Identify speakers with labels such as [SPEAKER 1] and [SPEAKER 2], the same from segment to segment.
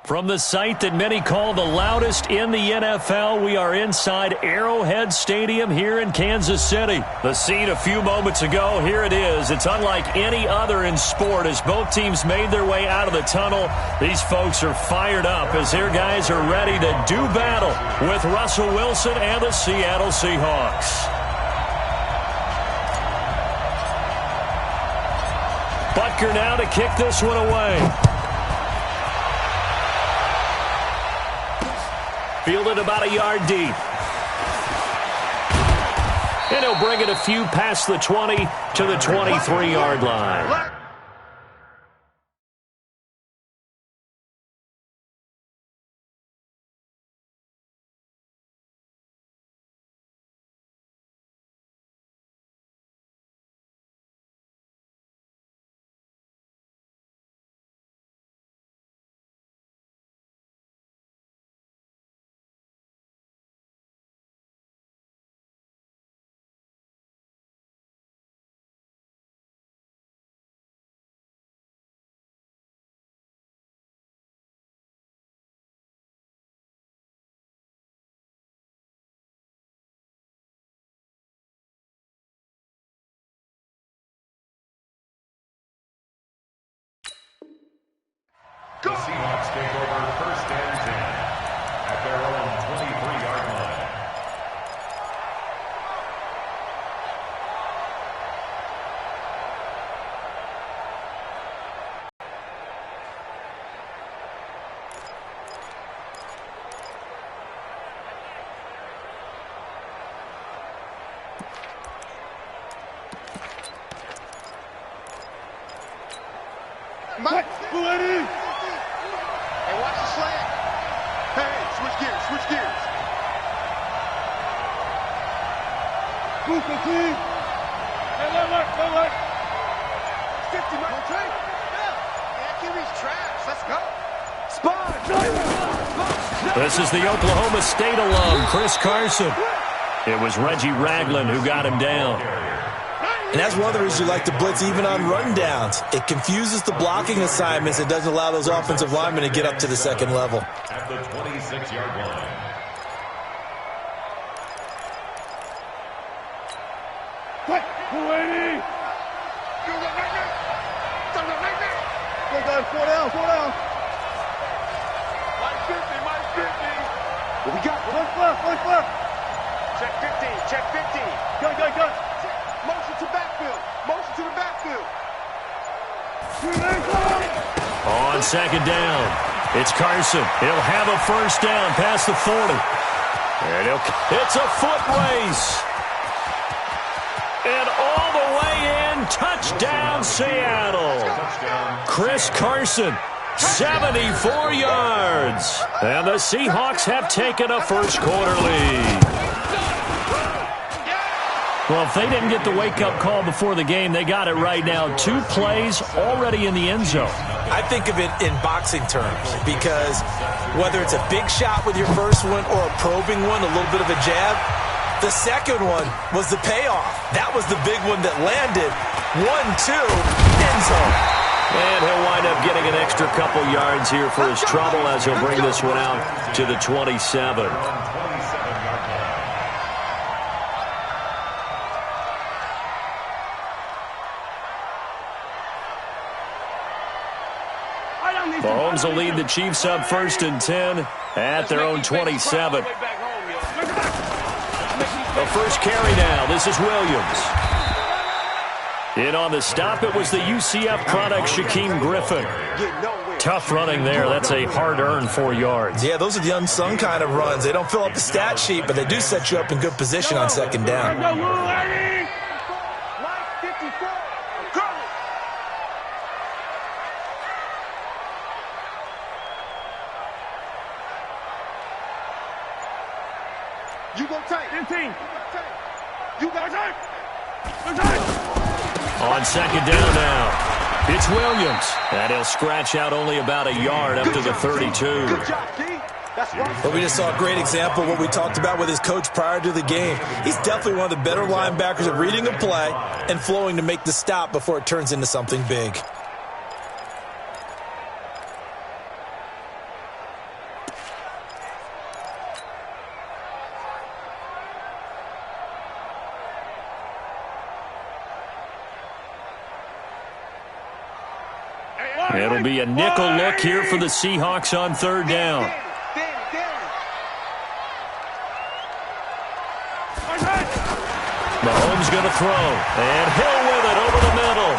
[SPEAKER 1] From the site that many call the loudest in the NFL, we are inside Arrowhead Stadium here in Kansas City. The scene a few moments ago, here it is. It's unlike any other in sport as both teams made their way out of the tunnel. These folks are fired up as their guys are ready to do battle with Russell Wilson and the Seattle Seahawks. Butker now to kick this one away. Fielded about a yard deep. And he'll bring it a few past the 20 to the 23-yard line.
[SPEAKER 2] The Seahawks take over first and 10 at their own 23-yard line.
[SPEAKER 3] Mike, hey, watch the slant. Hey, switch gears, switch gears. Move the team. Hey, look. 50, Mike. Okay. Yeah, QB's trash. Let's go. Spot.
[SPEAKER 1] This is the Oklahoma State alum, Chris Carson. It was Reggie Ragland who got him down.
[SPEAKER 4] And that's one of the reasons you like to blitz even on rundowns. It confuses the blocking assignments. It doesn't allow those offensive linemen to get up to the second level.
[SPEAKER 2] At the 26-yard line.
[SPEAKER 3] Quick, 280. Go down, 4 down. Mike 50. What we got? One left. Check 50. Go. Motion to the backfield.
[SPEAKER 1] On second down, it's Carson. He'll have a first down past the 40. And it's a foot race. And all the way in, touchdown Seattle. Chris Carson, 74 yards. And the Seahawks have taken a first quarter lead. Well, if they didn't get the wake-up call before the game, they got it right now. 2 plays already in the end zone.
[SPEAKER 4] I think of it in boxing terms because whether it's a big shot with your first one or a probing one, a little bit of a jab, the second one was the payoff. That was the big one that landed. 1-2, end zone.
[SPEAKER 1] And he'll wind up getting an extra couple yards here for his trouble as he'll bring this one out to the 27. Mahomes will lead the Chiefs up first and 10 at their own 27. The first carry now. This is Williams. In on the stop, it was the UCF product, Shaquem Griffin. Tough running there. That's a hard-earned 4 yards.
[SPEAKER 4] Yeah, those are the unsung kind of runs. They don't fill up the stat sheet, but they do set you up in good position on second down.
[SPEAKER 3] You go tight. 15. You got tight.
[SPEAKER 1] On second down now, it's Williams. And he'll scratch out only about a yard up to the 32.
[SPEAKER 3] Good job, D. That's right.
[SPEAKER 4] But we just saw a great example of what we talked about with his coach prior to the game. He's definitely one of the better linebackers at reading a play and flowing to make the stop before it turns into something big.
[SPEAKER 1] It'll be a nickel look here for the Seahawks on third down. Mahomes going to throw, and Hill with it over the middle.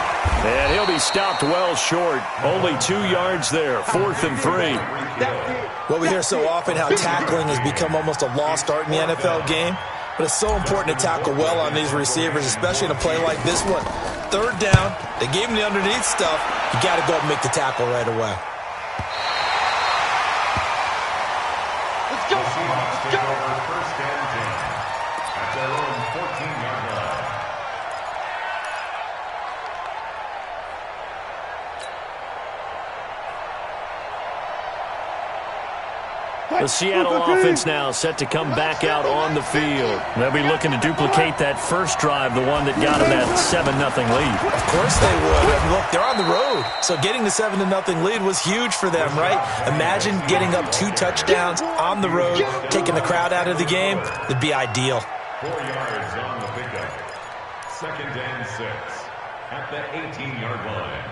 [SPEAKER 1] And he'll be stopped well short. Only 2 yards there, 4th and 3.
[SPEAKER 4] Well, we hear so often how tackling has become almost a lost art in the NFL game. But it's so important to tackle well on these receivers, especially in a play like this one. Third down, they gave him the underneath stuff. You got to go and make the tackle right away.
[SPEAKER 2] Let's go. Let's go. First and 10 at their own 14-yard line.
[SPEAKER 1] The Seattle offense now set to come back out on the field. They'll be looking to duplicate that first drive, the one that got them that 7-0 lead.
[SPEAKER 4] Of course they would. I mean, look, they're on the road. So getting the 7-0 lead was huge for them, right? Imagine getting up 2 touchdowns on the road, taking the crowd out of the game. It'd be ideal.
[SPEAKER 2] 4 yards on the pickup. 2nd and 6 at the 18-yard line.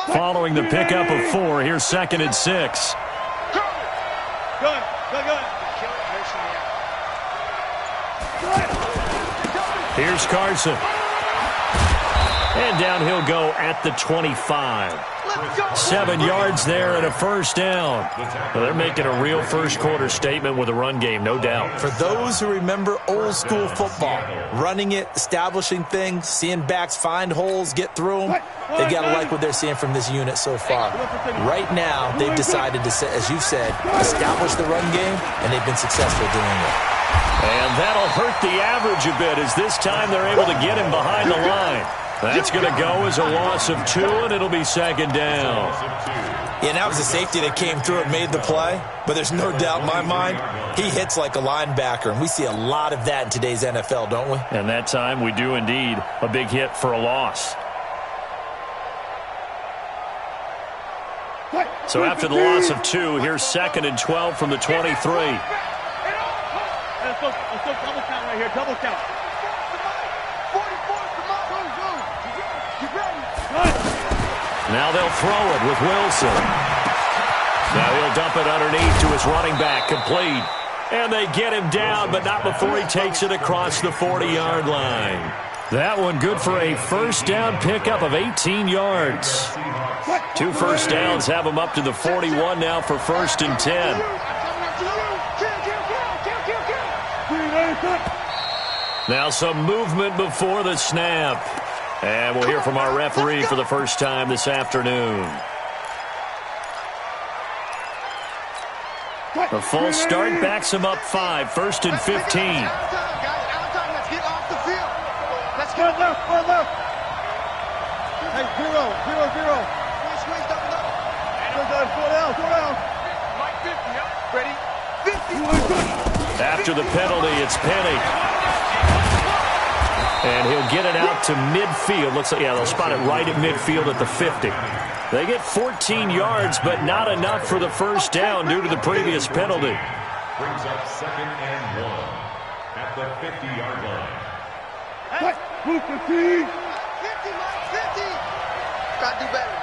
[SPEAKER 1] Following the pickup of 4, here's 2nd and 6.
[SPEAKER 3] Good.
[SPEAKER 1] Here's Carson. And down he'll go at the 25. 7 yards there and a first down. Well, they're making a real first-quarter statement with a run game, no doubt.
[SPEAKER 4] For those who remember old-school football, running it, establishing things, seeing backs find holes, get through them, they've got to like what they're seeing from this unit so far. Right now, they've decided to, as you said, establish the run game, and they've been successful doing it.
[SPEAKER 1] And that'll hurt the average a bit as this time they're able to get him behind the line. That's going to go as a loss of 2, and it'll be 2nd down.
[SPEAKER 4] Yeah, and that was a safety that came through and made the play. But there's no doubt in my mind, he hits like a linebacker. And we see a lot of that in today's NFL, don't we?
[SPEAKER 1] And that time we do indeed a big hit for a loss. So after the loss of 2, here's 2nd and 12 from the 23.
[SPEAKER 3] Let's go double count right here, double count.
[SPEAKER 1] Now they'll throw it with Wilson. Now he'll dump it underneath to his running back, complete. And they get him down, but not before he takes it across the 40-yard line. That one good for a first down pickup of 18 yards. 2 first downs have him up to the 41 now for 1st and 10. Now some movement before the snap. And we'll hear from our referee for the first time this afternoon. A false start backs him up 5, 1st and 15.
[SPEAKER 3] Let's get off the field. Let's go left. Hey, 0. Squeeze double. Go down. Like 50, yep. Ready? 50.
[SPEAKER 1] After the penalty, it's Penny. And he'll get it out to midfield. Looks like, yeah, they'll spot it right at midfield at the 50. They get 14 yards, but not enough for the first down due to the previous penalty.
[SPEAKER 2] Brings up 2nd and 1 at the 50-yard line.
[SPEAKER 3] Hey, move 50. 50, Mike, 50. Got to do better.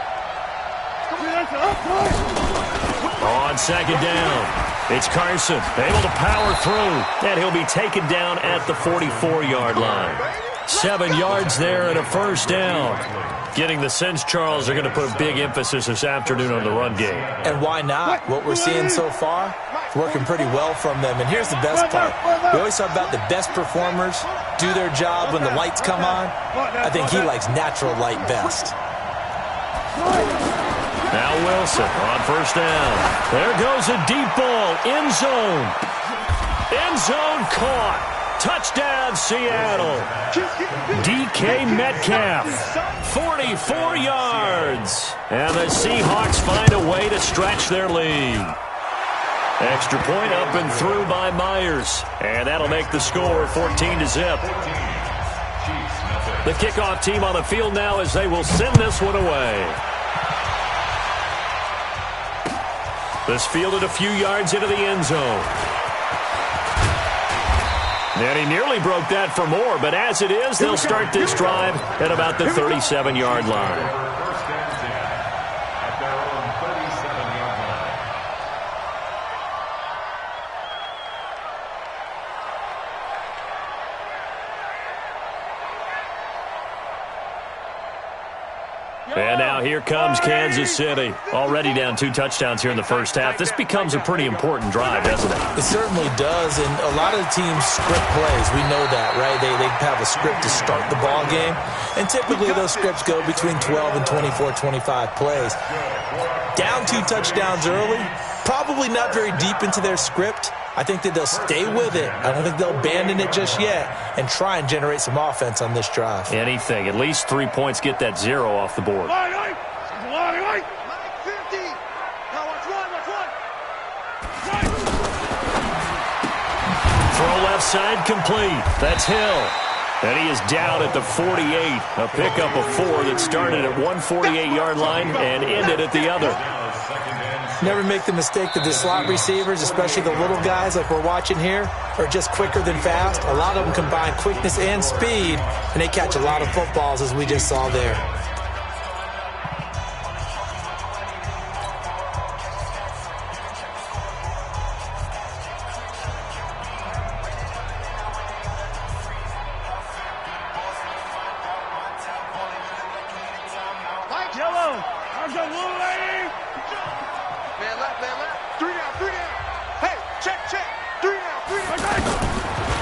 [SPEAKER 1] On 2nd down, it's Carson, able to power through, and he'll be taken down at the 44-yard line. 7 yards there and a first down. Getting the sense, Charles, are going to put a big emphasis this afternoon on the run game.
[SPEAKER 4] And why not? What we're seeing so far, it's working pretty well from them. And here's the best part. We always talk about the best performers do their job when the lights come on. I think he likes natural light best.
[SPEAKER 1] Now Wilson on first down. There goes a deep ball. End zone. End zone caught. Touchdown, Seattle. DK Metcalf, 44 yards. And the Seahawks find a way to stretch their lead. Extra point up and through by Myers. And that'll make the score 14-0. The kickoff team on the field now as they will send this one away. This fielded a few yards into the end zone. And he nearly broke that for more, but as it is, they'll start this drive at about the 37-yard line. And now here comes Kansas City. Already down 2 touchdowns here in the first half. This becomes a pretty important drive, doesn't it?
[SPEAKER 4] It certainly does, and a lot of the teams script plays. We know that, right? They have a script to start the ball game, and typically those scripts go between 12 and 24, 25 plays. Down 2 touchdowns early, probably not very deep into their script. I think that they'll stay with it. I don't think they'll abandon it just yet and try and generate some offense on this drive.
[SPEAKER 1] Anything. At least 3 points, get that 0 off the board.
[SPEAKER 3] Mike 50. Now watch one.
[SPEAKER 1] Throw left side complete. That's Hill. And he is down at the 48. A pickup of 4 that started at one 48-yard line and ended at the other.
[SPEAKER 4] Never make the mistake that the slot receivers, especially the little guys like we're watching here, are just quicker than fast. A lot of them combine quickness and speed, and they catch a lot of footballs, as we just saw there.
[SPEAKER 3] Yellow. How's that little lady? Man left. 3 down. Hey, check. 3 down.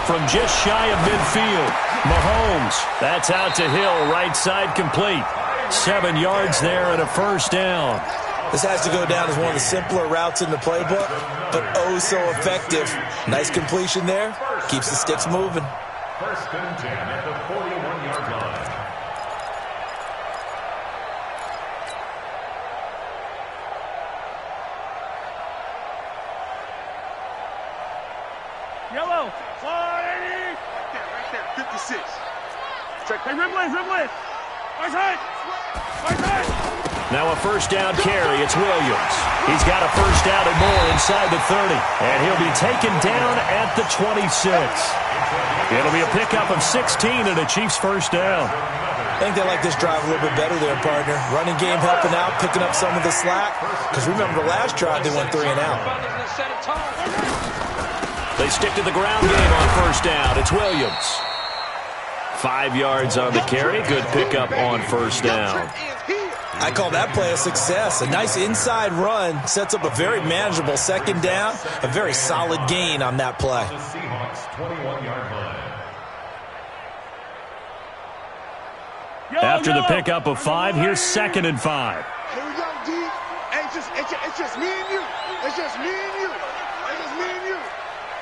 [SPEAKER 1] From just shy of midfield, Mahomes. That's out to Hill, right side complete. 7 yards there and a first down.
[SPEAKER 4] This has to go down as one of the simpler routes in the playbook, but oh so effective. Nice completion there. Keeps the sticks moving.
[SPEAKER 2] First and 10 at the 41-yard line.
[SPEAKER 3] Yellow. 480. Right there. 56. Check. Hey, Ripley. Right side.
[SPEAKER 1] Now a first down carry. It's Williams. He's got a first down and more inside the 30. And he'll be taken down at the 26. It'll be a pickup of 16 and a Chiefs first down.
[SPEAKER 4] I think they like this drive a little bit better there, partner. Running game helping out, picking up some of the slack. Because remember the last drive, they went 3 and out.
[SPEAKER 1] They stick to the ground game on first down. It's Williams. 5 yards on the carry. Good pickup on first down.
[SPEAKER 4] I call that play a success. A nice inside run sets up a very manageable second down. A very solid gain on that play.
[SPEAKER 2] The Seahawks 21-yard line.
[SPEAKER 1] After the pickup of 5, here's 2nd and 5.
[SPEAKER 3] Here we go, D. Hey, it's just me and you.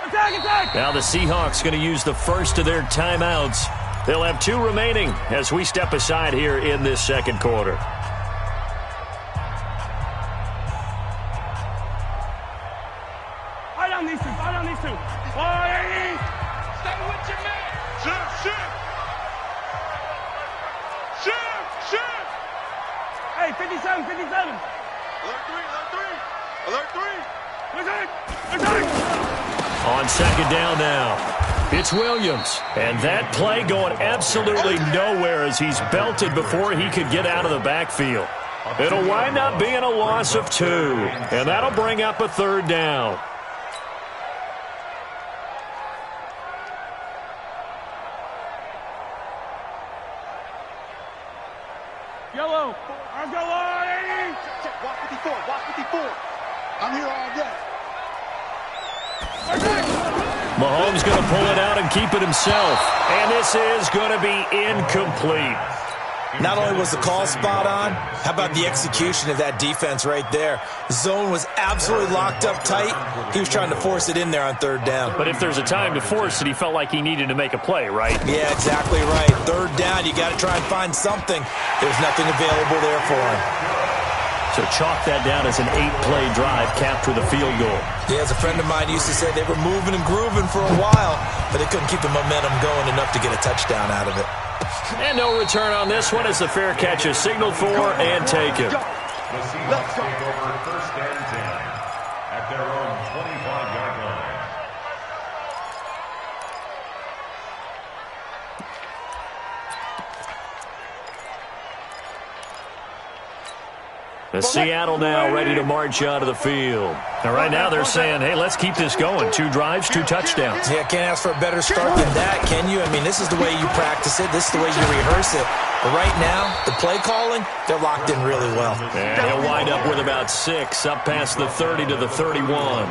[SPEAKER 3] Attack.
[SPEAKER 1] Now the Seahawks going to use the first of their timeouts. They'll have 2 remaining as we step aside here in this second quarter.
[SPEAKER 3] Fight on these two. 480. Stay with your man. Shift. Hey, 57. Alert 3.
[SPEAKER 1] On second down now, it's Williams. And that play going absolutely nowhere as he's belted before he could get out of the backfield. It'll wind up being a loss of 2, and that'll bring up a 3rd down.
[SPEAKER 3] Yellow. Let's go, 180. Check. Watch 54. I'm here all day.
[SPEAKER 1] Mahomes going to pull it out and keep it himself. And this is going to be incomplete.
[SPEAKER 4] Not only was the call spot on, how about the execution of that defense right there? The zone was absolutely locked up tight. He was trying to force it in there on 3rd down.
[SPEAKER 1] But if there's a time to force it, he felt like he needed to make a play, right?
[SPEAKER 4] Yeah, exactly right. 3rd down, you got to try and find something. There's nothing available there for him.
[SPEAKER 1] So chalk that down as an 8-play drive capped with a field goal.
[SPEAKER 4] Yeah, as a friend of mine used to say, they were moving and grooving for a while, but they couldn't keep the momentum going enough to get a touchdown out of it.
[SPEAKER 1] And no return on this one as the fair catch is signaled for and taken.
[SPEAKER 2] The Seahawks take over first and 10.
[SPEAKER 1] The Seattle now ready to march out of the field. Now, right now they're saying, hey, let's keep this going. 2 drives, 2 touchdowns.
[SPEAKER 4] Yeah, can't ask for a better start than that, can you? I mean, this is the way you practice it. This is the way you rehearse it. But right now, the play calling, they're locked in really well.
[SPEAKER 1] And he'll wind up with about 6, up past the 30 to the 31.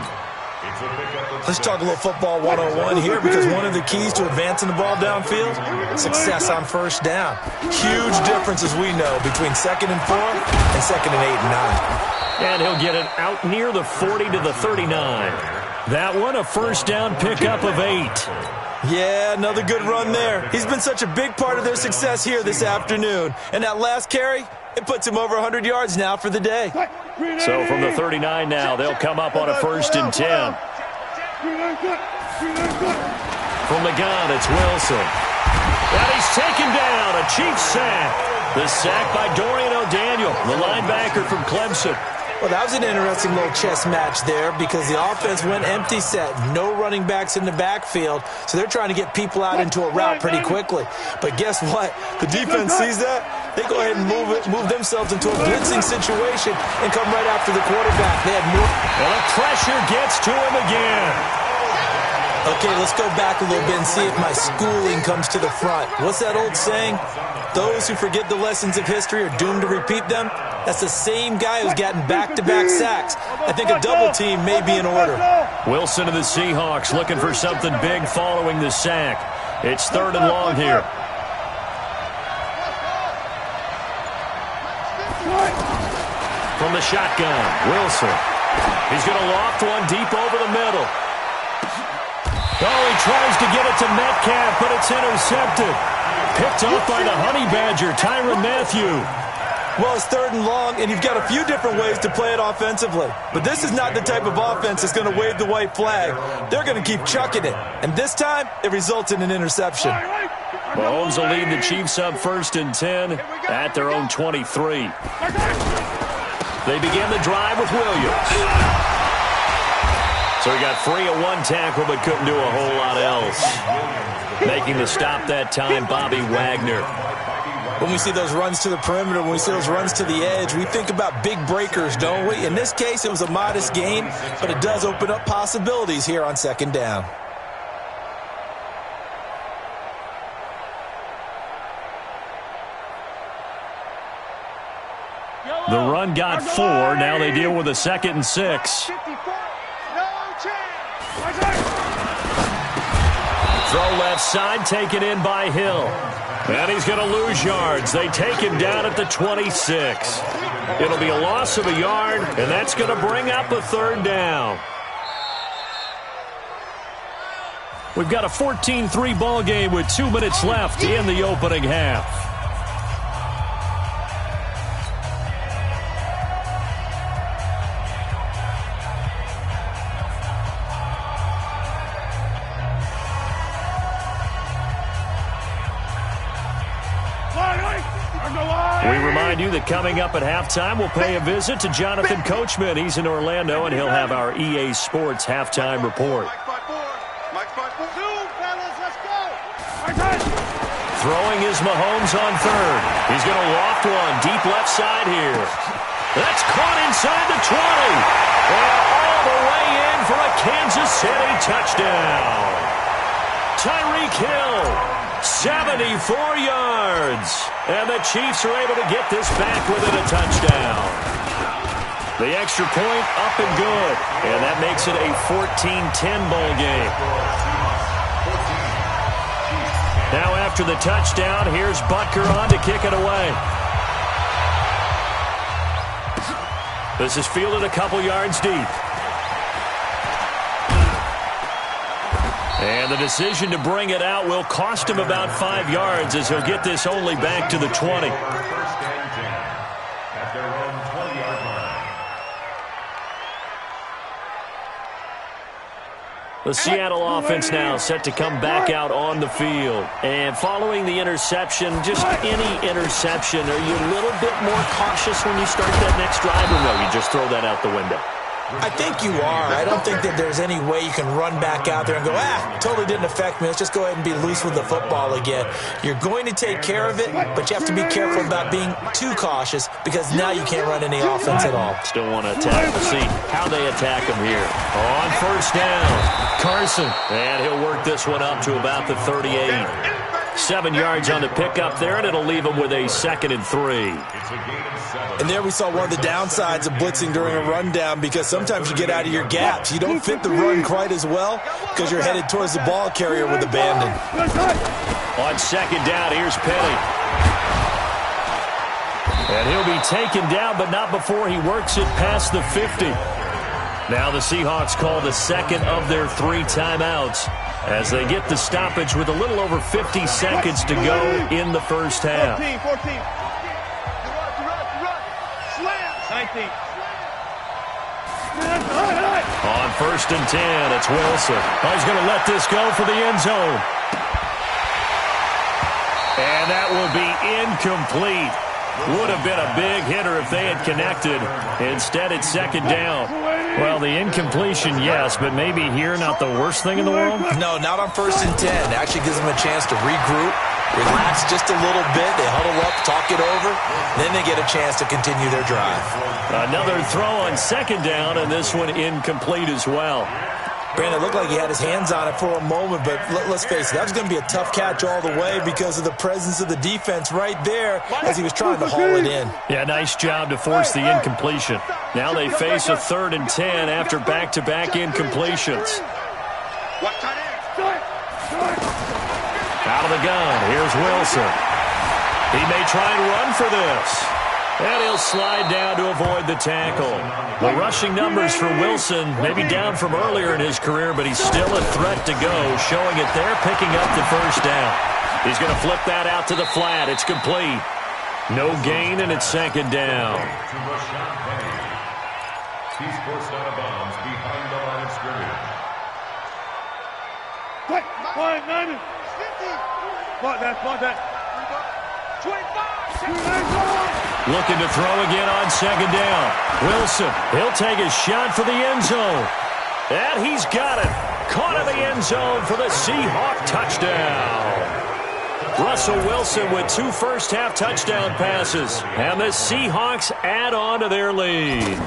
[SPEAKER 4] Let's talk a little football 101 here, because one of the keys to advancing the ball downfield, success on first down. Huge difference, as we know, between 2nd and 4 and 2nd and 8 and 9.
[SPEAKER 1] And he'll get it out near the 40 to the 39. That one, a first down pickup of 8.
[SPEAKER 4] Yeah, another good run there. He's been such a big part of their success here this afternoon. And that last carry, it puts him over 100 yards now for the day.
[SPEAKER 1] So from the 39 now, they'll come up on a 1st and 10. From the gun, it's Wilson. And he's taken down, a Chiefs sack. The sack by Dorian O'Daniel, the linebacker from Clemson.
[SPEAKER 4] Well, that was an interesting little chess match there, because the offense went empty set. No running backs in the backfield, so they're trying to get people out into a route pretty quickly. But guess what? The defense sees that. They go ahead and move themselves into a blitzing situation and come right after the quarterback. They had more.
[SPEAKER 1] And the pressure gets to him again.
[SPEAKER 4] Okay, let's go back a little bit and see if my schooling comes to the front. What's that old saying? Those who forget the lessons of history are doomed to repeat them. That's the same guy who's gotten back-to-back sacks. I think a double team may be in order.
[SPEAKER 1] Wilson of the Seahawks looking for something big following the sack. It's 3rd and long here. From the shotgun, Wilson. He's going to loft one deep over the middle. Oh, he tries to get it to Metcalf, but it's intercepted. Picked off by the Honey Badger, Tyrann Mathieu.
[SPEAKER 4] Well, it's 3rd and long, and you've got a few different ways to play it offensively. But this is not the type of offense that's going to wave the white flag. They're going to keep chucking it. And this time, it results in an interception.
[SPEAKER 1] Mahomes will lead the Chiefs up 1st and 10 at their own 23. They begin the drive with Williams. So he got free of 1 tackle, but couldn't do a whole lot else. Making the stop that time, Bobby Wagner.
[SPEAKER 4] When we see those runs to the perimeter, when we see those runs to the edge, we think about big breakers, don't we? In this case, it was a modest gain, but it does open up possibilities here on 2nd down.
[SPEAKER 1] The run got 4. Now they deal with a 2nd and 6. Throw left side, taken in by Hill. And he's going to lose yards. They take him down at the 26. It'll be a loss of a yard, and that's going to bring up a 3rd down. We've got a 14-3 ball game with 2 minutes left in the opening half. We remind you that coming up at halftime, we'll pay a visit to Jonathan Coachman. He's in Orlando, and he'll have our EA Sports halftime report. Throwing is Mahomes on 3rd. He's going to loft one deep left side here. That's caught inside the 20. And all the way in for a Kansas City touchdown. Tyreek Hill, 74 yards. And the Chiefs are able to get this back within a touchdown. The extra point up and good. And that makes it a 14-10 ball game. Now after the touchdown, here's Butker on to kick it away. This is fielded a couple yards deep. And the decision to bring it out will cost him about 5 yards, as he'll get this only back to the 20. The Seattle offense now set to come back out on the field. And following the interception, just any interception, are you a little bit more cautious when you start that next drive, or no, you just throw that out the window?
[SPEAKER 4] I think you are. I don't think that there's any way you can run back out there and go, totally didn't affect me. Let's just go ahead and be loose with the football again. You're going to take care of it, but you have to be careful about being too cautious because now you can't run any offense at all.
[SPEAKER 1] Still want to attack. We'll see how they attack him here. On first down, Carson. And he'll work this one up to about the 38. 7 yards on the pickup there, and it'll leave him with a 2nd and 3.
[SPEAKER 4] And there we saw one of the downsides of blitzing during a rundown because sometimes you get out of your gaps. You don't fit the run quite as well because you're headed towards the ball carrier with abandon.
[SPEAKER 1] On 2nd down, here's Penny. And he'll be taken down, but not before he works it past the 50. Now the Seahawks call the 2nd of their 3 timeouts as they get the stoppage with a little over 50 seconds to go in the first half.
[SPEAKER 3] 14. Slam. 19.
[SPEAKER 1] On 1st and 10, it's Wilson. He's going to let this go for the end zone. And that will be incomplete. Would have been a big hitter if they had connected. Instead, it's 2nd down. Well, the incompletion, yes, but maybe here not the worst thing in the world?
[SPEAKER 4] No, not on 1st and 10. It actually gives them a chance to regroup, relax just a little bit. They huddle up, talk it over. Then they get a chance to continue their drive.
[SPEAKER 1] Another throw on 2nd down, and this one incomplete as well.
[SPEAKER 4] Brandon, it looked like he had his hands on it for a moment, but let's face it, that was going to be a tough catch all the way because of the presence of the defense right there as he was trying to haul it in.
[SPEAKER 1] Yeah, nice job to force the incompletion. Now they face a 3rd and 10 after back-to-back incompletions. Out of the gun, here's Wilson. He may try and run for this. And he'll slide down to avoid the tackle. The rushing numbers for Wilson may be down from earlier in his career, but he's still a threat to go, showing it there, picking up the 1st down. He's going to flip that out to the flat. It's complete. No gain, and it's 2nd down.
[SPEAKER 2] He's forced out of bounds behind the line of scrimmage.
[SPEAKER 3] Quick, 5, 9, 50. Fuck that. 25.
[SPEAKER 1] Looking to throw again on 2nd down. Wilson, he'll take a shot for the end zone. And he's got it. Caught in the end zone for the Seahawk touchdown. Russell Wilson with 2 first-half touchdown passes. And the Seahawks add on to their lead.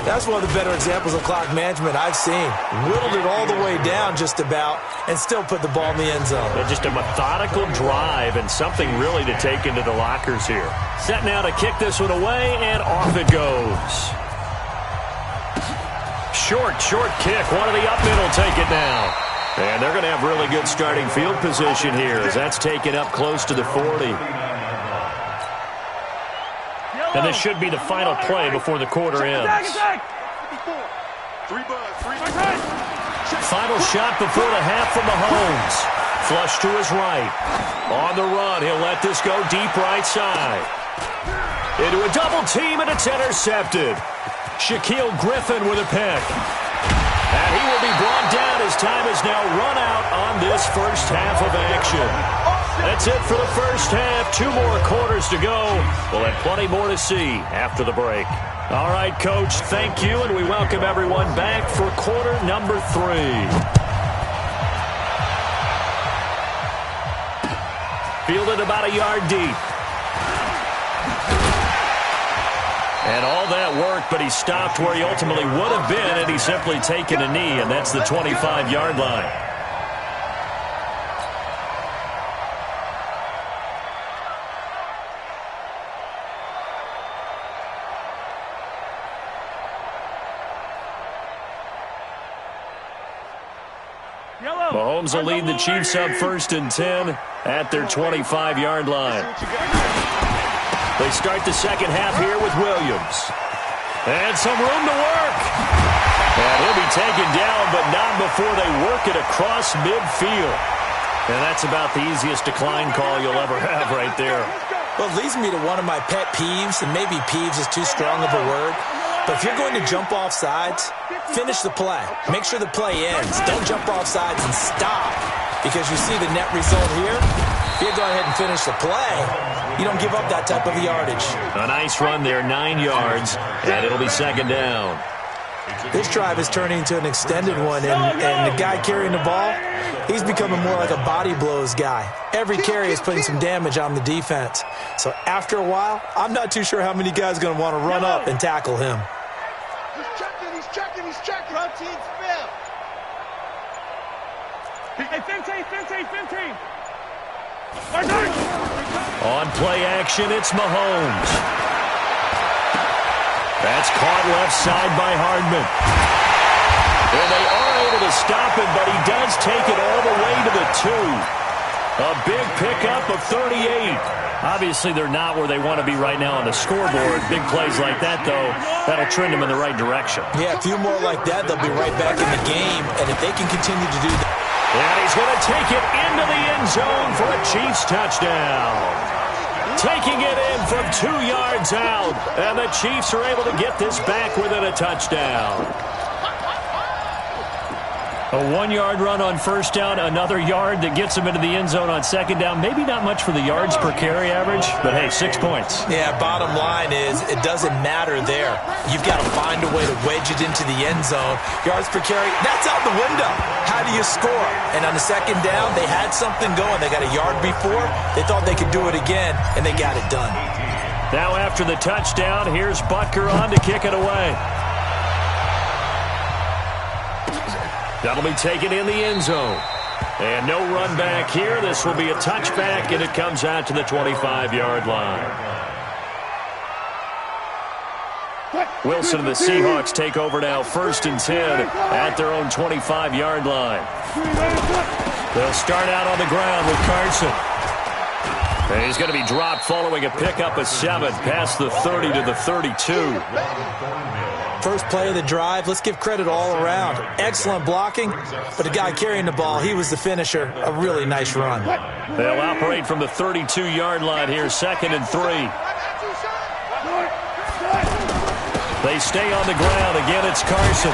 [SPEAKER 4] That's one of the better examples of clock management I've seen. Whittled it all the way down just about and still put the ball in the end zone.
[SPEAKER 1] Yeah, just a methodical drive and something really to take into the lockers here. Set now to kick this one away, and off it goes. Short kick. One of the up middle take it now. And they're going to have really good starting field position here as that's taken up close to the 40. And this should be the final play before the quarter ends. Final shot before the half from Mahomes. Flush to his right. On the run, he'll let this go deep right side. Into a double team, and it's intercepted. Shaquille Griffin with a pick. And he will be brought down as time is now run out on this first half of action. That's it for the first half. 2 more quarters to go. We'll have plenty more to see after the break. All right, Coach, thank you, and we welcome everyone back for quarter number 3. Fielded about a yard deep. And all that work, but he stopped where he ultimately would have been, and he's simply taken a knee, and that's the 25-yard line. Mahomes will lead the Chiefs up 1st and 10 at their 25-yard line. They start the second half here with Williams. And some room to work. And he'll be taken down, but not before they work it across midfield. And that's about the easiest decline call you'll ever have right there.
[SPEAKER 4] Well, it leads me to one of my pet peeves, and maybe peeves is too strong of a word. But if you're going to jump off sides, finish the play. Make sure the play ends. Don't jump off sides and stop. Because you see the net result here. If you go ahead and finish the play, you don't give up that type of yardage.
[SPEAKER 1] A nice run there, 9 yards, and it'll be 2nd down.
[SPEAKER 4] This drive is turning into an extended one, and the guy carrying the ball, he's becoming more like a body blows guy. Every carry is putting some damage on the defense. So after a while, I'm not too sure how many guys are going to want to run up and tackle him.
[SPEAKER 3] He's checking. Routine spill. Hey, fin.
[SPEAKER 1] On play action, it's Mahomes. That's caught left side by Hardman. And they are able to stop him, but he does take it all the way to the 2. A big pickup of 38. Obviously, they're not where they want to be right now on the scoreboard. Big plays like that, though, that'll trend them in the right direction.
[SPEAKER 4] Yeah, a few more like that, they'll be right back in the game. And if they can continue to do that.
[SPEAKER 1] And he's going to take it into the end zone for a Chiefs touchdown. Taking it in from 2 yards out. And the Chiefs are able to get this back within a touchdown. A 1-yard run on first down, another yard that gets them into the end zone on second down. Maybe not much for the yards per carry average, but hey, 6 points.
[SPEAKER 4] Yeah, bottom line is it doesn't matter there. You've got to find a way to wedge it into the end zone. Yards per carry, that's out the window. How do you score? And on the second down, they had something going. They got a yard before. They thought they could do it again, and they got it done.
[SPEAKER 1] Now after the touchdown, here's Butker on to kick it away. That'll be taken in the end zone. And no run back here. This will be a touchback, and it comes out to the 25-yard line. Wilson and the Seahawks take over now, 1st and 10 at their own 25-yard line. They'll start out on the ground with Carson. And he's going to be dropped following a pickup of 7 past the 30 to the 32.
[SPEAKER 4] First play of the drive, let's give credit all around. Excellent blocking, but the guy carrying the ball, he was the finisher. A really nice run.
[SPEAKER 1] They'll operate from the 32-yard line here, 2nd and 3. They stay on the ground. Again, it's Carson.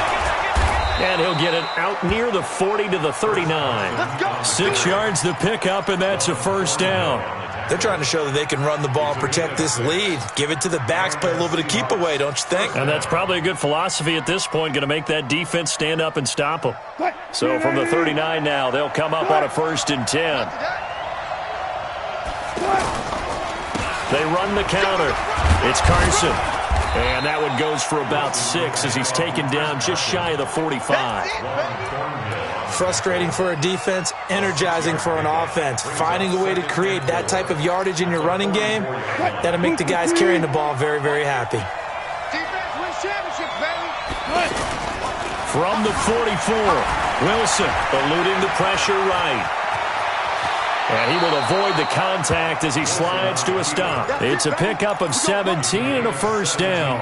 [SPEAKER 1] And he'll get it out near the 40 to the 39. 6 yards the pickup, and that's a first down.
[SPEAKER 4] They're trying to show that they can run the ball and protect this lead. Give it to the backs, play a little bit of keep away, don't you think?
[SPEAKER 1] And that's probably a good philosophy at this point, going to make that defense stand up and stop them. So from the 39 now, they'll come up on a 1st and 10. They run the counter. It's Carson. And that one goes for about 6 as he's taken down just shy of the 45.
[SPEAKER 4] Frustrating for a defense, energizing for an offense. Finding a way to create that type of yardage in your running game, that'll make the guys carrying the ball very, very happy.
[SPEAKER 3] Defense wins championships, baby.
[SPEAKER 1] From the 44, Wilson eluding the pressure right. And he will avoid the contact as he slides to a stop. It's a pickup of 17 and a first down.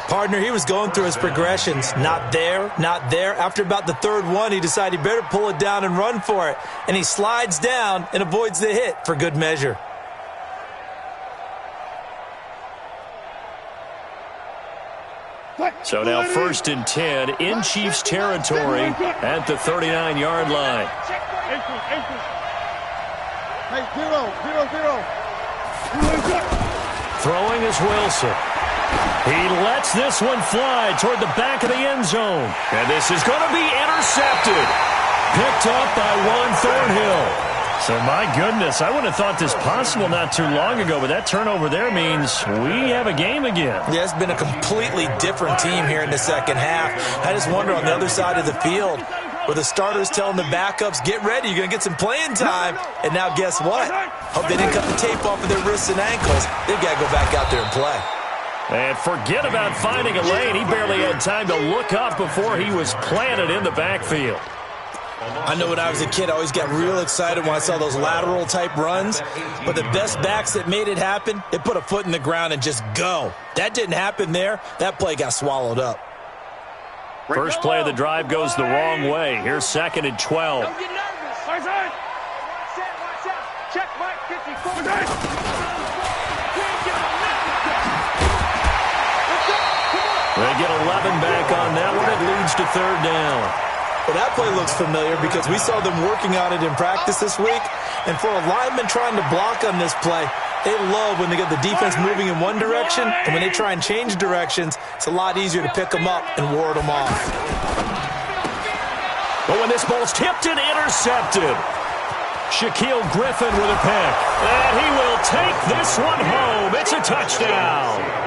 [SPEAKER 4] Partner, he was going through his progressions. Not there, not there. After about the 3rd one, he decided he better pull it down and run for it. And he slides down and avoids the hit for good measure.
[SPEAKER 1] So now 1st and 10 in Chiefs territory at the 39-yard line.
[SPEAKER 3] Hey, 0.
[SPEAKER 1] Throwing is Wilson. He lets this one fly toward the back of the end zone. And this is going to be intercepted. Picked up by Juan Thornhill. So, my goodness, I wouldn't have thought this possible not too long ago, but that turnover there means we have a game again.
[SPEAKER 4] Yeah, it's been a completely different team here in the second half. I just wonder on the other side of the field, where the starters telling the backups, get ready, you're going to get some playing time. And now guess what? Hope they didn't cut the tape off of their wrists and ankles. They've got to go back out there and play.
[SPEAKER 1] And forget about finding a lane. He barely had time to look up before he was planted in the backfield.
[SPEAKER 4] I know when I was a kid, I always got real excited when I saw those lateral type runs. But the best backs that made it happen, they put a foot in the ground and just go. That didn't happen there. That play got swallowed up.
[SPEAKER 1] First play of the drive goes the wrong way. Here's 2nd and 12.
[SPEAKER 3] Don't get nervous. Watch out. Check Mike 54.
[SPEAKER 1] They get 11 back on that one. It leads to 3rd down.
[SPEAKER 4] Well, that play looks familiar because we saw them working on it in practice this week. And for a lineman trying to block on this play, They love when they get the defense moving in one direction, and when they try and change directions, it's a lot easier to pick them up and ward them off.
[SPEAKER 1] But when this ball's tipped and intercepted, Shaquille Griffin with a pick. And he will take this one home. It's a touchdown.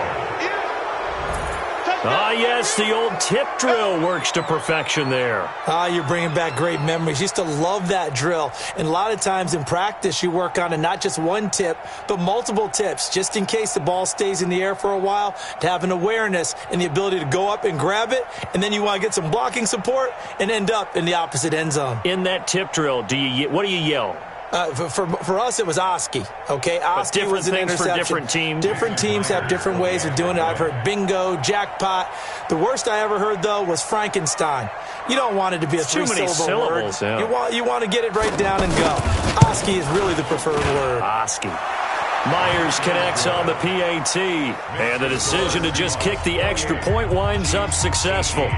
[SPEAKER 1] Ah, yes, the old tip drill works to perfection there.
[SPEAKER 4] Ah, you're bringing back great memories. Used to love that drill. And a lot of times in practice, you work on it, not just one tip, but multiple tips, just in case the ball stays in the air for a while, to have an awareness and the ability to go up and grab it, and then you want to get some blocking support and end up in the opposite end zone.
[SPEAKER 1] In that tip drill, what do you yell?
[SPEAKER 4] For us, it was Oski, okay? Oski was an interception.
[SPEAKER 1] For different teams.
[SPEAKER 4] Different teams have different ways of doing it. I've heard bingo, jackpot. The worst I ever heard, though, was Frankenstein. You don't want it to be a three-syllable word.
[SPEAKER 1] Yeah.
[SPEAKER 4] You want to get it right down and go. Oski is really the preferred word.
[SPEAKER 1] Oski. Myers connects on the PAT, and the decision to just kick the extra point winds up successful.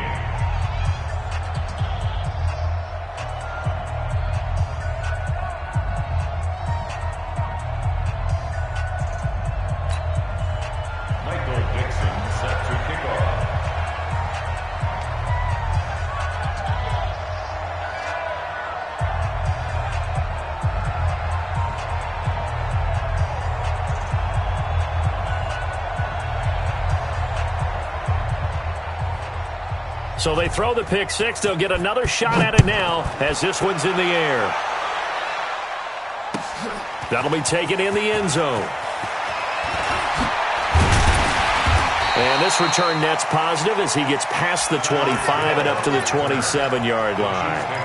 [SPEAKER 1] So they throw the pick six. They'll get another shot at it now as this one's in the air. That'll be taken in the end zone. And this return net's positive as he gets past the 25 and up to the 27-yard line.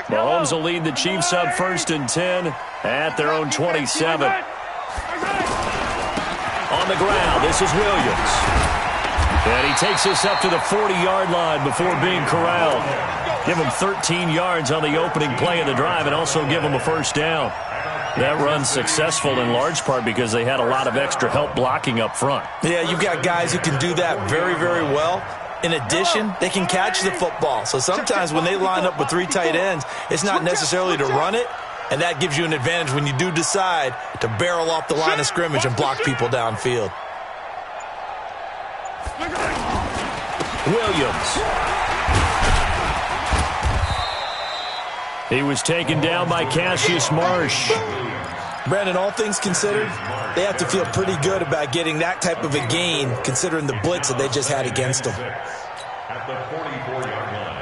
[SPEAKER 1] Mahomes will lead the Chiefs up 1st and 10 at their own 27. On the ground, this is Williams. And he takes us up to the 40-yard line before being corralled. Give him 13 yards on the opening play of the drive and also give him a first down. That run's successful in large part because they had a lot of extra help blocking up front.
[SPEAKER 4] Yeah, you've got guys who can do that very, very well. In addition, they can catch the football. So sometimes when they line up with three tight ends, it's not necessarily to run it, and that gives you an advantage when you do decide to barrel off the line of scrimmage and block people downfield.
[SPEAKER 1] Williams. He was taken down by Cassius Marsh.
[SPEAKER 4] Brandon, all things considered, they have to feel pretty good about getting that type of a gain considering the blitz that they just had against them.
[SPEAKER 2] At the 44-yard line.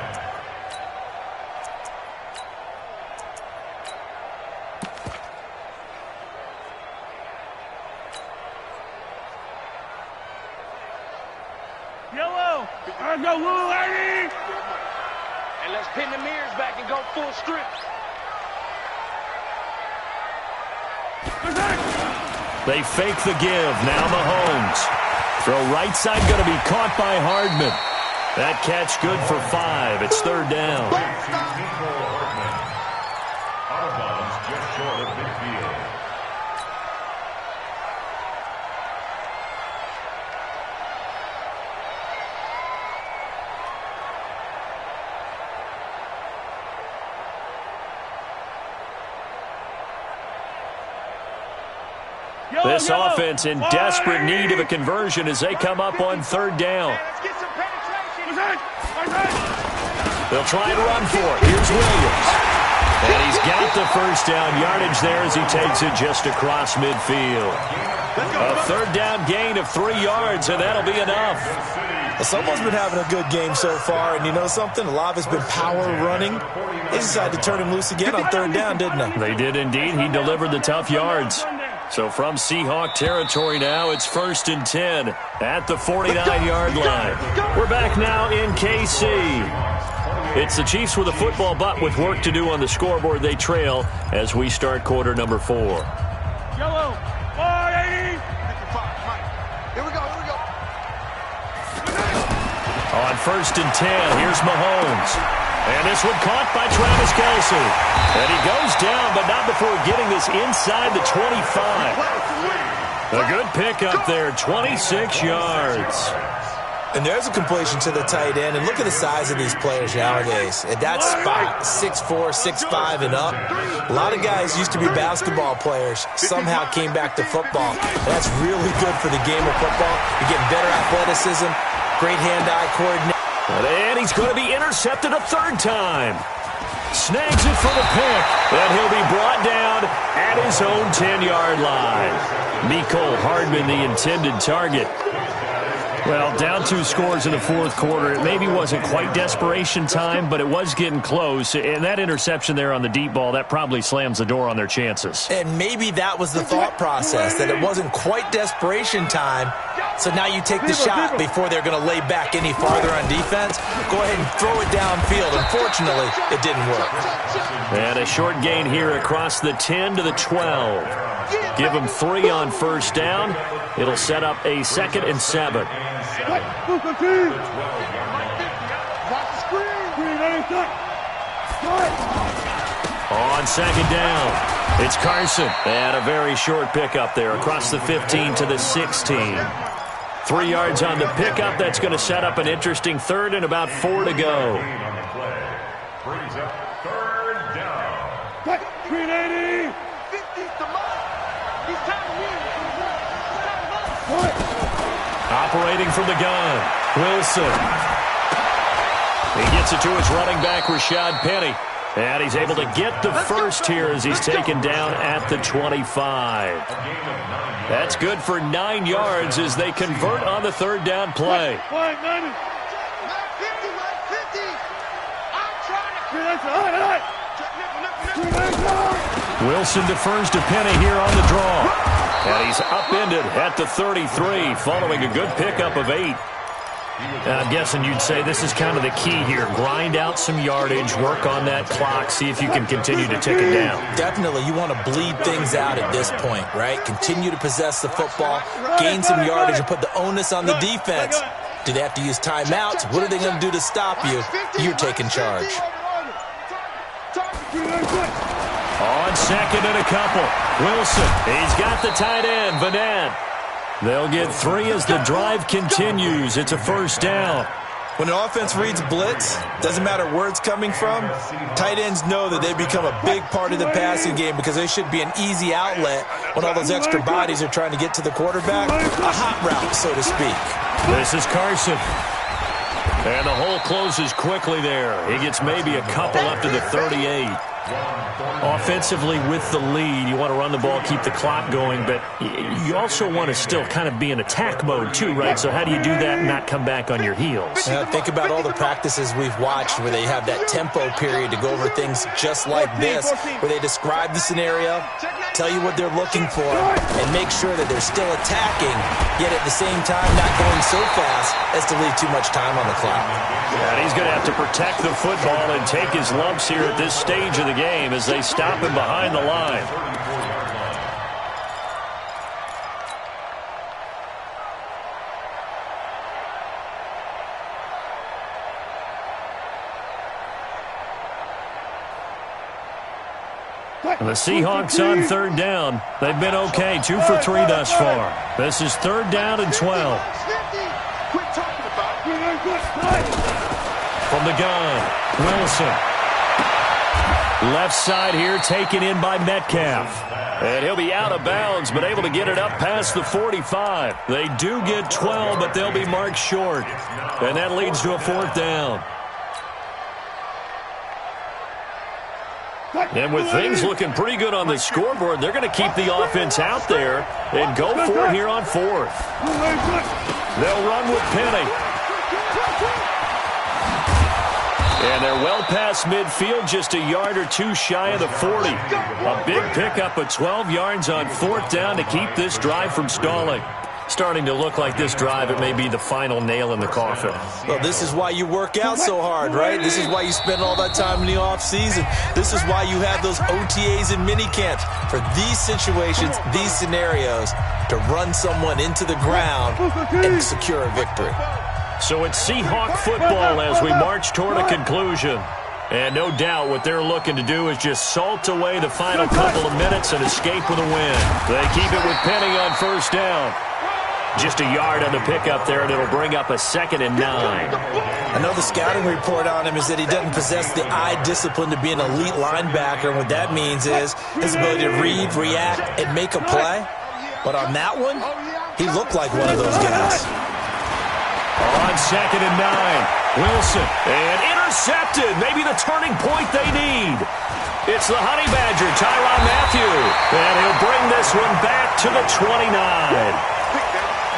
[SPEAKER 3] Yellow. Let's go, little lady. And let's pin the mirrors back and go full strip.
[SPEAKER 1] They fake the give. Now Mahomes. Throw right side going to be caught by Hardman. That catch good for 5. It's 3rd down.
[SPEAKER 2] Out of bounds just short of midfield.
[SPEAKER 1] This offense in desperate need of a conversion as they come up on 3rd down. They'll try and run for it. Here's Williams. And he's got the first down yardage there as he takes it just across midfield. A 3rd down gain of 3 yards, and that'll be enough.
[SPEAKER 4] Someone's been having a good game so far, and you know something? A lot of it's been power running. They decided to turn him loose again on 3rd down, didn't they?
[SPEAKER 1] They did indeed. He delivered the tough yards. So from Seahawk territory now, it's 1st and 10 at the 49-yard line. We're back now in KC. It's the Chiefs with a football, but with work to do on the scoreboard, they trail as we start quarter number 4.
[SPEAKER 3] Yellow. 480. Here we go.
[SPEAKER 1] On 1st and 10, here's Mahomes. And this one caught by Travis Kelce. And he goes first down, but not before getting this inside the 25. A good pickup there, 26 yards.
[SPEAKER 4] And there's a completion to the tight end. And look at the size of these players nowadays. At that spot, 6'4", 6'5", and up. A lot of guys used to be basketball players, somehow came back to football. That's really good for the game of football. You're getting better athleticism, great hand-eye coordination.
[SPEAKER 1] And he's going to be intercepted a third time. Snags it for the pick, and he'll be brought down at his own 10-yard line. Mecole Hardman, the intended target. Well, down 2 scores in the fourth quarter. It maybe wasn't quite desperation time, but it was getting close. And that interception there on the deep ball, that probably slams the door on their chances.
[SPEAKER 4] And maybe that was the thought process, that it wasn't quite desperation time. So now you take the shot before they're going to lay back any farther on defense. Go ahead and throw it downfield. Unfortunately, it didn't work.
[SPEAKER 1] And a short gain here across the 10 to the 12. Give them 3 on first down. It'll set up a 2nd and 7. On 2nd down, it's Carson. And a very short pickup there across the 15 to the 16. 3 yards on the pickup. That's going to set up an interesting 3rd and about 4 to go.
[SPEAKER 2] Brings up 3rd down.
[SPEAKER 3] 380.
[SPEAKER 1] Operating from the gun, Wilson. He gets it to his running back, Rashad Penny. And he's able to get the first here as he's taken down at the 25. That's good for 9 yards as they convert on the 3rd down play. Wilson defers to Penny here on the draw. And he's upended at the 33 following a good pickup of 8. And I'm guessing you'd say this is kind of the key here. Grind out some yardage, work on that clock, see if you can continue to tick it down.
[SPEAKER 4] Definitely. You want to bleed things out at this point, right? Continue to possess the football, gain some yardage, and put the onus on the defense. Do they have to use timeouts? What are they going to do to stop you? You're taking charge.
[SPEAKER 1] On 2nd and a couple, Wilson. He's got the tight end, Vanette. They'll get 3 as the drive continues. It's a first down.
[SPEAKER 4] When an offense reads blitz, doesn't matter where it's coming from, tight ends know that they become a big part of the passing game because they should be an easy outlet when all those extra bodies are trying to get to the quarterback. A hot route, so to speak.
[SPEAKER 1] This is Carson. And the hole closes quickly there. He gets maybe a couple up to the 38. Offensively with the lead, you want to run the ball, keep the clock going, but you also want to still kind of be in attack mode too, right? So how do you do that and not come back on your heels?
[SPEAKER 4] Think about all the practices we've watched where they have that tempo period to go over things just like this, where they describe the scenario, tell you what they're looking for, and make sure that they're still attacking, yet at the same time not going so fast as to leave too much time on the clock.
[SPEAKER 1] And he's going to have to protect the football and take his lumps here at this stage of the game as they stop him behind the line. And the Seahawks on 3rd down. They've been okay, 2 for 3 thus far. This is 3rd down and 12. From the gun, Wilson. Left side here taken in by Metcalf. And he'll be out of bounds, but able to get it up past the 45. They do get 12, but they'll be marked short. And that leads to a 4th down. And with things looking pretty good on the scoreboard, they're going to keep the offense out there and go for it here on 4th. They'll run with Penny. And they're well past midfield, just a yard or 2 shy of the 40. A big pickup of 12 yards on 4th down to keep this drive from stalling. Starting to look like this drive, it may be the final nail in the coffin.
[SPEAKER 4] Well, this is why you work out so hard, right? This is why you spend all that time in the offseason. This is why you have those OTAs and mini camps for these situations, these scenarios, to run someone into the ground and secure a victory.
[SPEAKER 1] So it's Seahawk football as we march toward a conclusion. And no doubt what they're looking to do is just salt away the final couple of minutes and escape with a win. They keep it with Penny on first down. Just a yard on the pickup there, and it'll bring up a 2nd and 9.
[SPEAKER 4] I know the scouting report on him is that he doesn't possess the eye discipline to be an elite linebacker. And what that means is his ability to read, react, and make a play. But on that one, he looked like one of those guys.
[SPEAKER 1] On 2nd and 9, Wilson, and intercepted. Maybe the turning point they need. It's the Honey Badger, Tyrann Mathieu, and he'll bring this one back to the 29.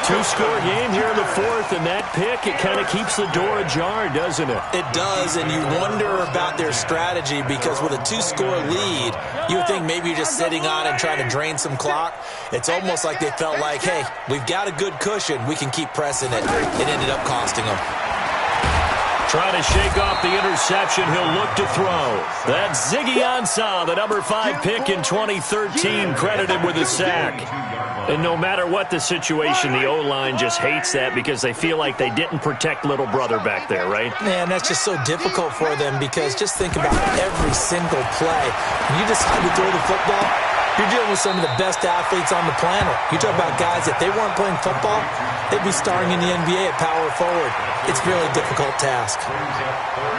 [SPEAKER 1] Two-score game here in the 4th, and that pick, it kind of keeps the door ajar, doesn't it?
[SPEAKER 4] It does, and you wonder about their strategy because with a 2-score lead, you would think maybe you're just sitting on and trying to drain some clock. It's almost like they felt like, hey, we've got a good cushion. We can keep pressing it. It ended up costing them.
[SPEAKER 1] Trying to shake off the interception, he'll look to throw. That's Ziggy Ansah, the number 5 pick in 2013, credited with a sack. And no matter what the situation, the O-line just hates that because they feel like they didn't protect little brother back there, right?
[SPEAKER 4] Man, that's just so difficult for them because just think about every single play. When you decide to throw the football, you're dealing with some of the best athletes on the planet. You talk about guys, if they weren't playing football, they'd be starring in the NBA at power forward. It's really a difficult task.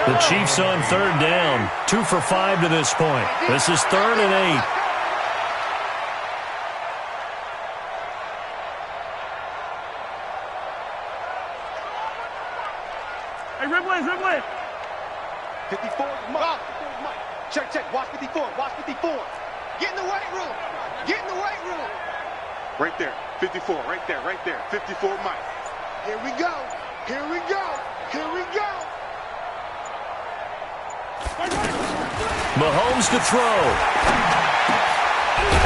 [SPEAKER 1] The Chiefs on 3rd down, 2 for 5 to this point. This is 3rd and 8.
[SPEAKER 3] Hey, Ripley. 54, Mike. Check. Watch 54. Get in the weight room. Right there. 54. Right there. 54, Mike. Here we go.
[SPEAKER 1] Mahomes to throw.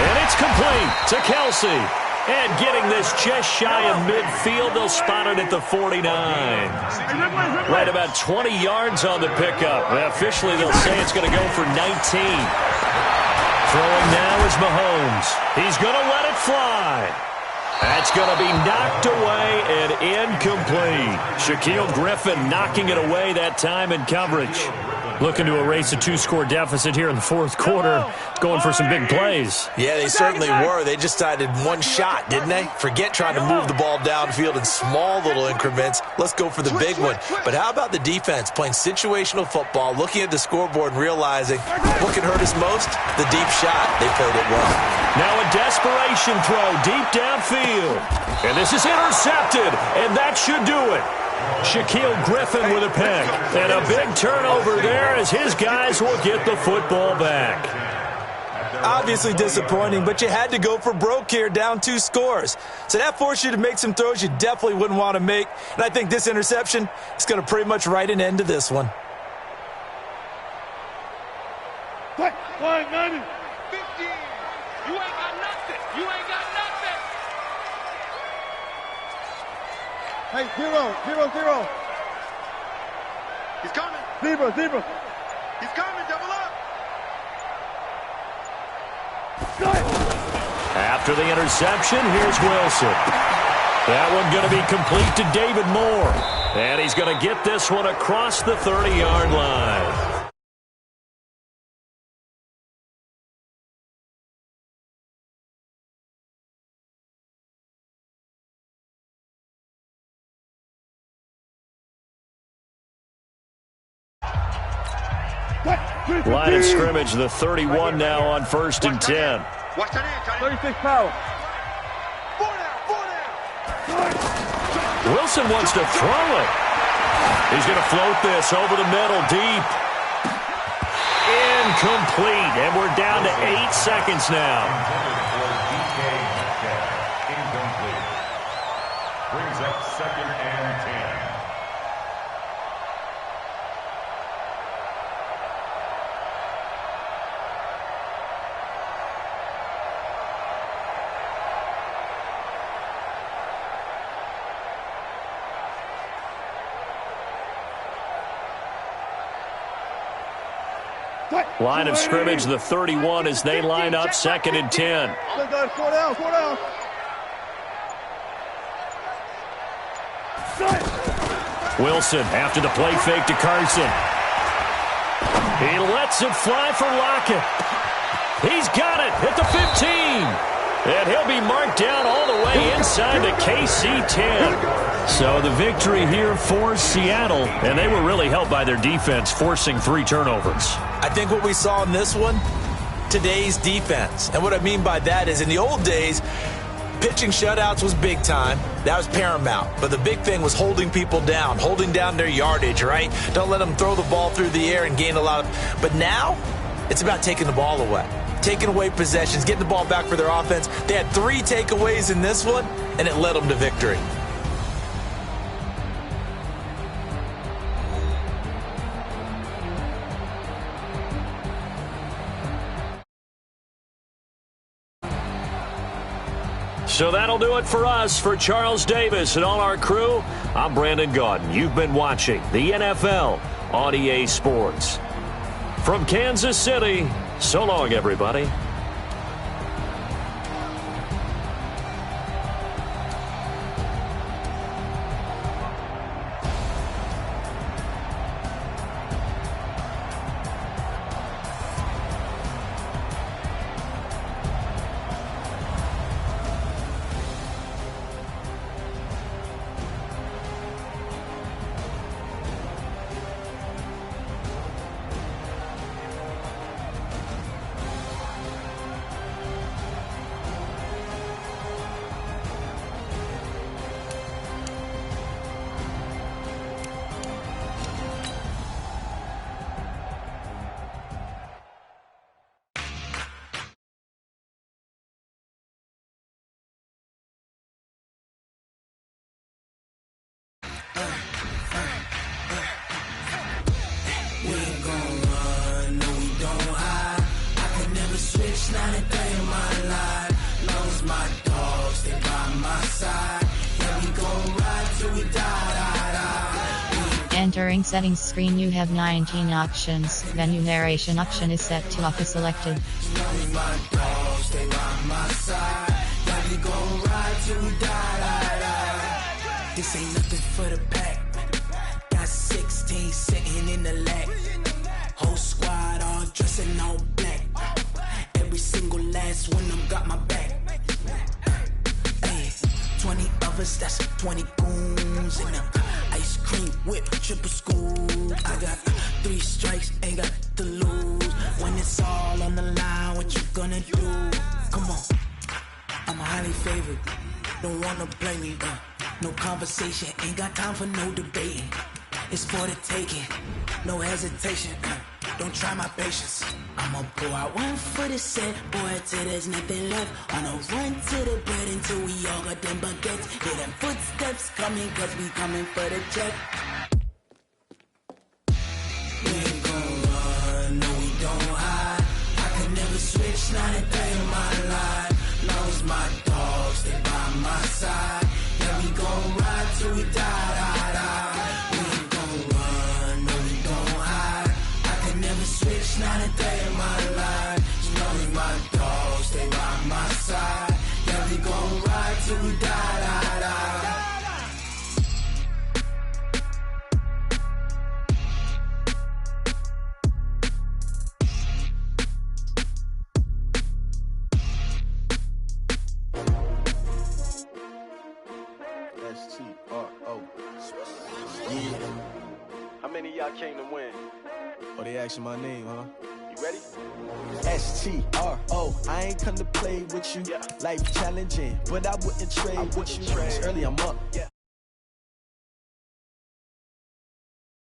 [SPEAKER 1] And it's complete to Kelsey. And getting this just shy of midfield, they'll spot it at the 49. Right about 20 yards on the pickup. Officially, they'll say it's going to go for 19. Throwing now is Mahomes. He's going to let it fly. That's going to be knocked away and incomplete. Shaquille Griffin knocking it away that time in coverage. Looking to erase a 2-score deficit here in the 4th quarter. Going for some big plays.
[SPEAKER 4] Yeah, they certainly were. They just decided one shot, didn't they? Forget trying to move the ball downfield in small little increments. Let's go for the big one. But how about the defense playing situational football, looking at the scoreboard and realizing what can hurt us most? The deep shot. They played it well.
[SPEAKER 1] Now a desperation throw deep downfield. And this is intercepted, and that should do it. Shaquille Griffin with a pick. And a big turnover there as his guys will get the football back.
[SPEAKER 4] Obviously disappointing, but you had to go for broke here, down 2 scores. So that forced you to make some throws you definitely wouldn't want to make. And I think this interception is going to pretty much write an end to this one.
[SPEAKER 3] Quick, 90.
[SPEAKER 5] 15. You ain't got nothing.
[SPEAKER 3] Hey, 0. He's coming. Zebra. He's coming, double up.
[SPEAKER 1] After the interception, here's Wilson. That one going to be complete to David Moore. And he's going to get this one across the 30-yard line. Line of scrimmage, the 31 now on 1st and 10.
[SPEAKER 3] Watch that in, 36 power. 4 down.
[SPEAKER 1] Wilson wants to throw it. He's going to float this over the middle, deep. Incomplete, and we're down to 8 seconds now.
[SPEAKER 2] Incomplete. Brings up 2nd and 10.
[SPEAKER 1] Line of scrimmage, the 31 as they line up 2nd and 10.
[SPEAKER 3] 4 down.
[SPEAKER 1] Wilson after the play fake to Carson. He lets it fly for Lockett. He's got it at the 15. And he'll be marked down all the way inside the KC 10. So the victory here for Seattle, and they were really helped by their defense forcing 3 turnovers.
[SPEAKER 4] I think what we saw in this one, today's defense. And what I mean by that is in the old days, pitching shutouts was big time. That was paramount. But the big thing was holding people down, holding down their yardage, right? Don't let them throw the ball through the air and gain a lot of... But now, it's about taking the ball away. Taking away possessions, getting the ball back for their offense. They had 3 takeaways in this one, and it led them to victory.
[SPEAKER 1] So that'll do it for us. For Charles Davis and all our crew, I'm Brandon Gaudin. You've been watching the NFL on EA Sports. From Kansas City, so long, everybody.
[SPEAKER 6] Not a day in my life. Lost my dogs, they by my side. Yeah, we gon' ride till we die.
[SPEAKER 7] Entering settings screen, you have 19 options. Menu narration option is set to auto selected.
[SPEAKER 6] Lost my dogs, they by my side. Yeah, we gon' ride till we die. This ain't nothing for the pack. Got 16 sitting in the lap. Whole squad all dressing all black. Every single last one of them got my back. Hey, 20 of us, that's 20 goons in them. Ice cream whip, triple scoop. I got 3 strikes, ain't got to lose. When it's all on the line, what you gonna do? Come on, I'm highly favored. Don't wanna blame me, no conversation, ain't got time for no debating. It's for the taking, no hesitation. Don't try my patience. I'ma pull out one for the set, boy, till there's nothing left. On a run to the bed until we all got them baguettes. Hear them footsteps coming, cause we coming for the check. We ain't gon' run, no we don't hide. I could never switch, not a day in my life. Lost my dogs, they by my side. Yeah, we gon' ride till we die. We ain't gon' run, no we don't hide. I could never switch, not a day in my life. You know my dogs, they by my side. Yeah, we gon' ride till we die.
[SPEAKER 8] S-T-R-O. Yeah.
[SPEAKER 5] How many of y'all came to win?
[SPEAKER 8] Oh, they asking my name, huh?
[SPEAKER 5] You ready?
[SPEAKER 8] S-T-R-O. I ain't come to play with you.
[SPEAKER 5] Yeah.
[SPEAKER 8] Life challenging, but I wouldn't trade with you. It's early, I'm up.
[SPEAKER 5] Yeah.